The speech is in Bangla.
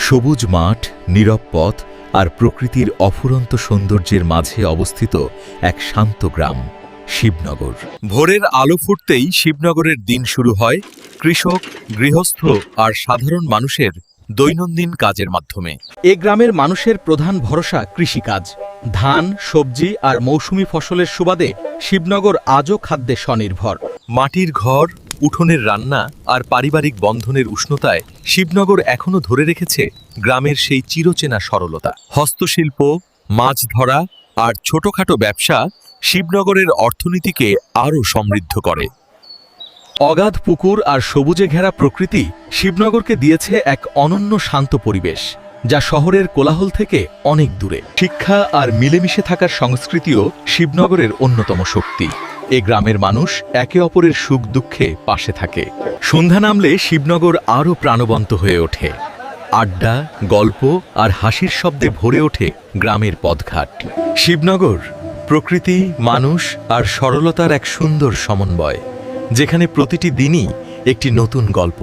সবুজ মাঠ, নীরব পথ আর প্রকৃতির অফুরন্ত সৌন্দর্যের মাঝে অবস্থিত এক শান্ত গ্রাম শিবনগর। ভোরের আলো ফুটতেই শিবনগরের দিন শুরু হয় কৃষক, গৃহস্থ আর সাধারণ মানুষের দৈনন্দিন কাজের মাধ্যমে। এ গ্রামের মানুষের প্রধান ভরসা কৃষিকাজ। ধান, সবজি আর মৌসুমি ফসলের সুবাদে শিবনগর আজও খাদ্যে স্বনির্ভর। মাটির ঘর, উঠোনের রান্না আর পারিবারিক বন্ধনের উষ্ণতায় শিবনগর এখনো ধরে রেখেছে গ্রামের সেই চিরচেনা সরলতা। হস্তশিল্প, মাছ ধরা আর ছোটখাটো ব্যবসা শিবনগরের অর্থনীতিকে আরও সমৃদ্ধ করে। অগাধ পুকুর আর সবুজে ঘেরা প্রকৃতি শিবনগরকে দিয়েছে এক অনন্য শান্ত পরিবেশ, যা শহরের কোলাহল থেকে অনেক দূরে। শিক্ষা আর মিলেমিশে থাকার সংস্কৃতিও শিবনগরের অন্যতম শক্তি। এ গ্রামের মানুষ একে অপরের সুখ দুঃখে পাশে থাকে। সন্ধ্যা নামলে শিবনগর আরও প্রাণবন্ত হয়ে ওঠে। আড্ডা, গল্প আর হাসির শব্দে ভরে ওঠে গ্রামের পথঘাট। শিবনগর প্রকৃতি, মানুষ আর সরলতার এক সুন্দর সমন্বয়, যেখানে প্রতিটি দিনই একটি নতুন গল্প।